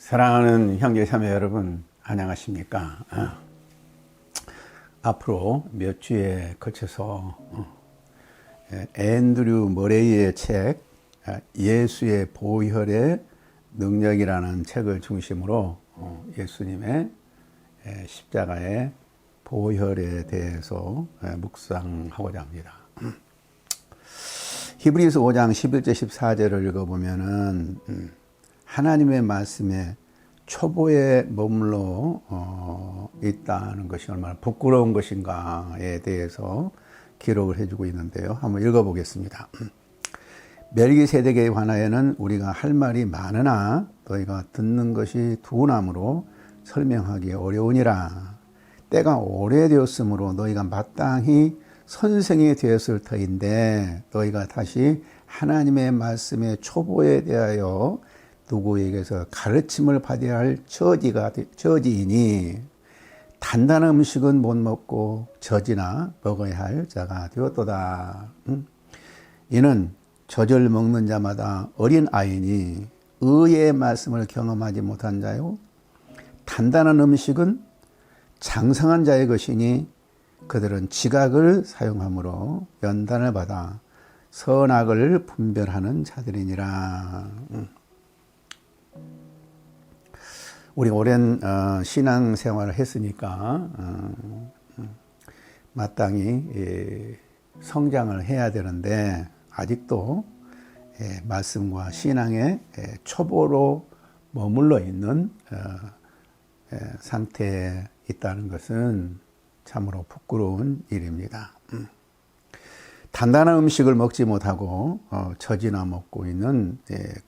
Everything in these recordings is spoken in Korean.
사랑하는 형제 자매 여러분, 안녕하십니까? 앞으로 몇 주에 걸쳐서 앤드류 머레이의 책 예수의 보혈의 능력이라는 책을 중심으로 예수님의 십자가의 보혈에 대해서 묵상하고자 합니다. 히브리서 5장 11절 14절을 읽어보면은 하나님의 말씀에 초보에 머물러 있다는 것이 얼마나 부끄러운 것인가에 대해서 기록을 해주고 있는데요. 한번 읽어보겠습니다. 멜기세덱에 관하여는 우리가 할 말이 많으나 너희가 듣는 것이 둔함으로 설명하기 어려우니라. 때가 오래되었으므로 너희가 마땅히 선생이 되었을 터인데 너희가 다시 하나님의 말씀의 초보에 대하여 누구에게서 가르침을 받아야 할 처지이니 단단한 음식은 못 먹고 젖이나 먹어야 할 자가 되었도다. 이는 젖을 먹는 자마다 어린 아이니 의의 말씀을 경험하지 못한 자요 단단한 음식은 장성한 자의 것이니 그들은 지각을 사용함으로 연단을 받아 선악을 분별하는 자들이니라. 우리 오랜 신앙생활을 했으니까 마땅히 성장을 해야 되는데 아직도 말씀과 신앙의 초보로 머물러 있는 상태에 있다는 것은 참으로 부끄러운 일입니다. 단단한 음식을 먹지 못하고 젖이나 먹고 있는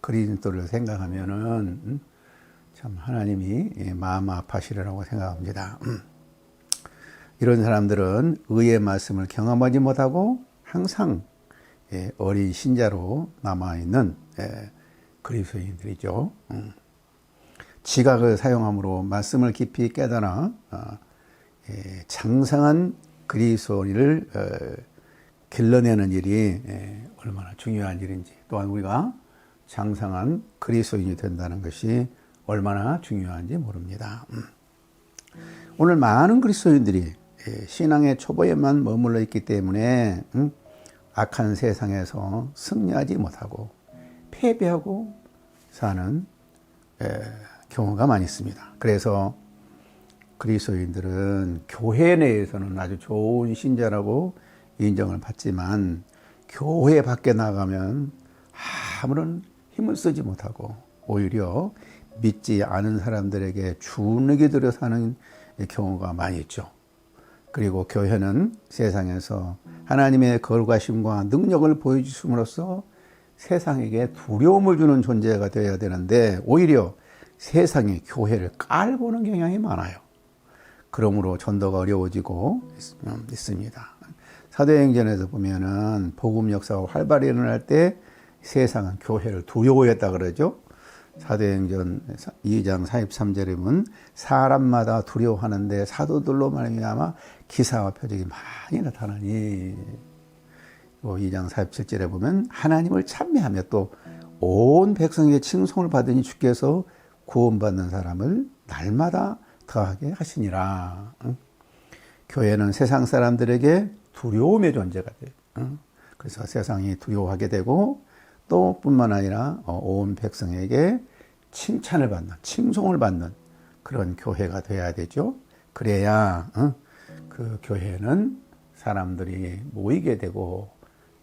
그리스도를 생각하면은 참 하나님이 마음 아파하시리라고 생각합니다. 이런 사람들은 의의 말씀을 경험하지 못하고 항상 어린 신자로 남아있는 그리스도인들이죠. 지각을 사용함으로 말씀을 깊이 깨달아 장성한 그리스도인을 길러내는 일이 얼마나 중요한 일인지, 또한 우리가 장성한 그리스도인이 된다는 것이 얼마나 중요한지 모릅니다. 오늘 많은 그리스도인들이 신앙의 초보에만 머물러 있기 때문에 악한 세상에서 승리하지 못하고 패배하고 사는 경우가 많이 있습니다. 그래서 그리스도인들은 교회 내에서는 아주 좋은 신자라고 인정을 받지만 교회 밖에 나가면 아무런 힘을 쓰지 못하고 오히려 믿지 않은 사람들에게 주눅이 들어 사는 경우가 많이 있죠. 그리고 교회는 세상에서 하나님의 거룩하심과 능력을 보여주심으로써 세상에게 두려움을 주는 존재가 되어야 되는데 오히려 세상이 교회를 깔보는 경향이 많아요. 그러므로 전도가 어려워지고 있습니다. 사도행전에서 보면은 복음 역사가 활발히 일어날 때 세상은 교회를 두려워했다 그러죠. 사도행전 2장 43절에 보면 사람마다 두려워하는데 사도들로 말미암아 기사와 표적이 많이 나타나니 2장 47절에 보면 하나님을 찬미하며 또 온 백성에게 칭송을 받으니 주께서 구원받는 사람을 날마다 더하게 하시니라. 교회는 세상 사람들에게 두려움의 존재가 돼요. 그래서 세상이 두려워하게 되고 또 뿐만 아니라 온 백성에게 칭찬을 받는, 칭송을 받는 그런 교회가 돼야 되죠. 그래야 그 교회는 사람들이 모이게 되고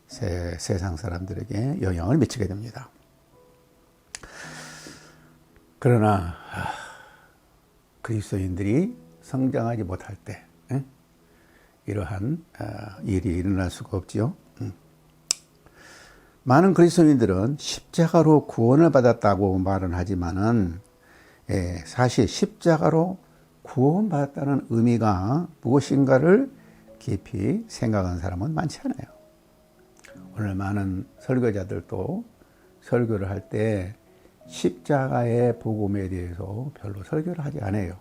세상 사람들에게 영향을 미치게 됩니다. 그러나 그리스도인들이 성장하지 못할 때 이러한 일이 일어날 수가 없지요. 많은 그리스도인들은 십자가로 구원을 받았다고 말은 하지만은 사실 십자가로 구원받았다는 의미가 무엇인가를 깊이 생각하는 사람은 많지 않아요. 오늘 많은 설교자들도 설교를 할 때 십자가의 복음에 대해서 별로 설교를 하지 않아요.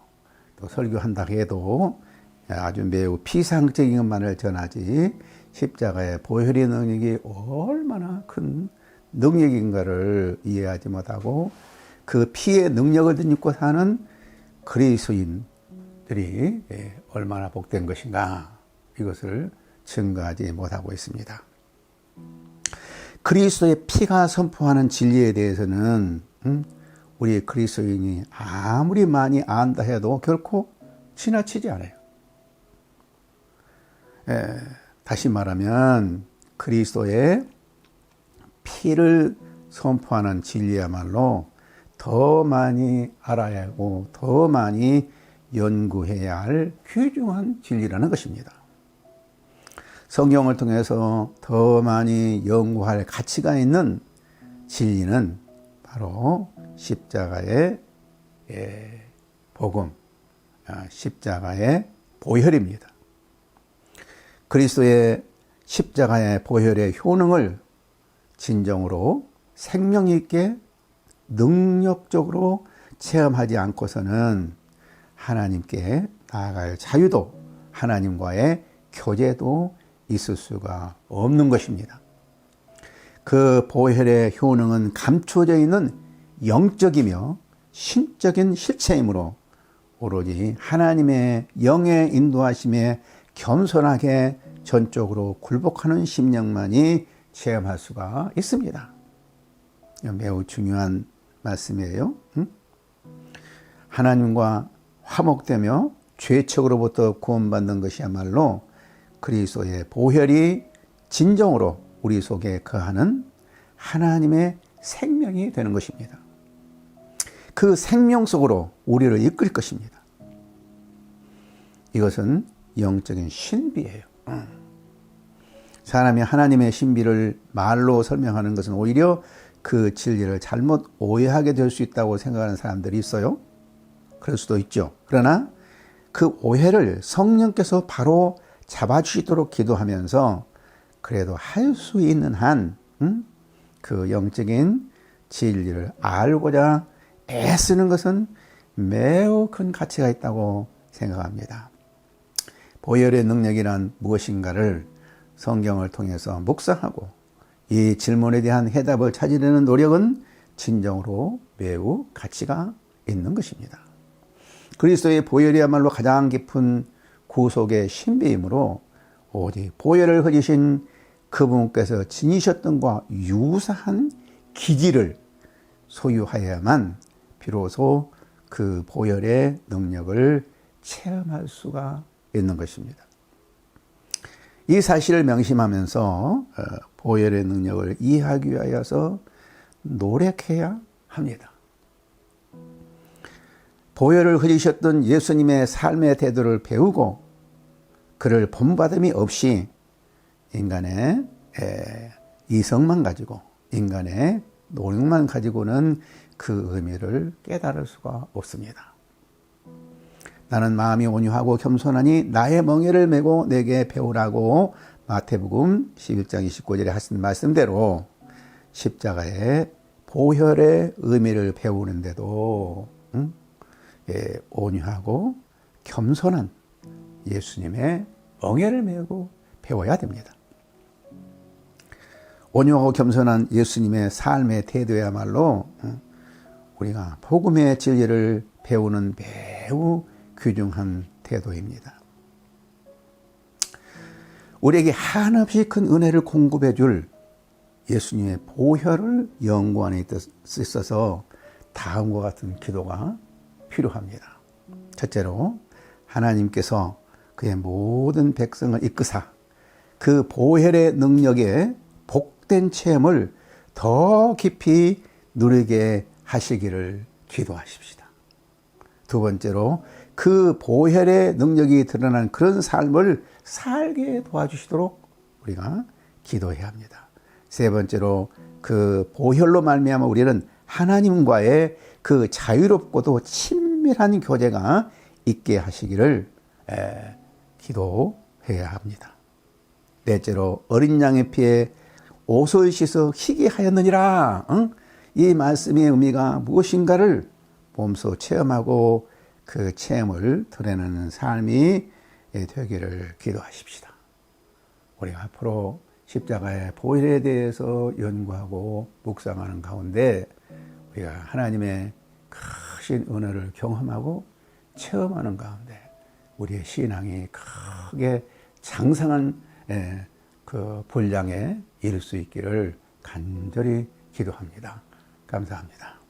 또 설교한다 해도 아주 매우 피상적인 것만을 전하지 십자가의 보혈의 능력이 얼마나 큰 능력인가를 이해하지 못하고 그 피의 능력을 덧입고 사는 그리스도인들이 얼마나 복된 것인가, 이것을 증거하지 못하고 있습니다. 그리스도의 피가 선포하는 진리에 대해서는 우리 그리스도인이 아무리 많이 안다 해도 결코 지나치지 않아요. 다시 말하면 그리스도의 피를 선포하는 진리야말로 더 많이 알아야 하고 더 많이 연구해야 할 귀중한 진리라는 것입니다. 성경을 통해서 더 많이 연구할 가치가 있는 진리는 바로 십자가의 복음, 십자가의 보혈입니다. 그리스도의 십자가의 보혈의 효능을 진정으로 생명 있게 능력적으로 체험하지 않고서는 하나님께 나아갈 자유도, 하나님과의 교제도 있을 수가 없는 것입니다. 그 보혈의 효능은 감춰져 있는 영적이며 신적인 실체이므로 오로지 하나님의 영의 인도하심에 겸손하게 전적으로 굴복하는 심령만이 체험할 수가 있습니다. 매우 중요한 말씀이에요. 하나님과 화목되며 죄책으로부터 구원받는 것이야말로 그리스도의 보혈이 진정으로 우리 속에 거하는 하나님의 생명이 되는 것입니다. 그 생명 속으로 우리를 이끌 것입니다. 이것은 영적인 신비예요. 사람이 하나님의 신비를 말로 설명하는 것은 오히려 그 진리를 잘못 오해하게 될 수 있다고 생각하는 사람들이 있어요. 그럴 수도 있죠. 그러나 그 오해를 성령께서 바로 잡아주시도록 기도하면서 그래도 할 수 있는 한 그 영적인 진리를 알고자 애쓰는 것은 매우 큰 가치가 있다고 생각합니다. 보혈의 능력이란 무엇인가를 성경을 통해서 묵상하고 이 질문에 대한 해답을 찾으려는 노력은 진정으로 매우 가치가 있는 것입니다. 그리스도의 보혈이야말로 가장 깊은 구속의 신비이므로 오직 보혈을 흘리신 그분께서 지니셨던 것과 유사한 기질을 소유하여야만 비로소 그 보혈의 능력을 체험할 수가 있는 것입니다. 이 사실을 명심하면서 보혈의 능력을 이해하기 위하여서 노력해야 합니다. 보혈을 흘리셨던 예수님의 삶의 태도를 배우고 그를 본받음이 없이 인간의 이성만 가지고 인간의 노력만 가지고는 그 의미를 깨달을 수가 없습니다. 나는 마음이 온유하고 겸손하니 나의 멍에를 메고 내게 배우라고 마태복음 11장 29절에 하신 말씀대로 십자가의 보혈의 의미를 배우는데도 온유하고 겸손한 예수님의 멍에를 메고 배워야 됩니다. 온유하고 겸손한 예수님의 삶의 태도야말로 우리가 복음의 진리를 배우는 매우 귀중한 태도입니다. 우리에게 한없이 큰 은혜를 공급해 줄 예수님의 보혈을 연구하는 데 있어서 다음과 같은 기도가 필요합니다. 첫째로 하나님께서 그의 모든 백성을 이끄사 그 보혈의 능력에 복된 체험을 더 깊이 누리게 하시기를 기도하십시다. 두 번째로 그 보혈의 능력이 드러나는 그런 삶을 살게 도와주시도록 우리가 기도해야 합니다. 세 번째로 그 보혈로 말미암아 우리는 하나님과의 그 자유롭고도 친밀한 교제가 있게 하시기를 기도해야 합니다. 넷째로 어린 양의 피에 옷을 씻어 희게 하였느니라. 이 말씀의 의미가 무엇인가를 몸소 체험하고 그 체험을 드러내는 삶이 되기를 기도하십시다. 우리가 앞으로 십자가의 보혈에 대해서 연구하고 묵상하는 가운데 우리가 하나님의 크신 은혜를 경험하고 체험하는 가운데 우리의 신앙이 크게 장성한 그 분량에 이를 수 있기를 간절히 기도합니다. 감사합니다.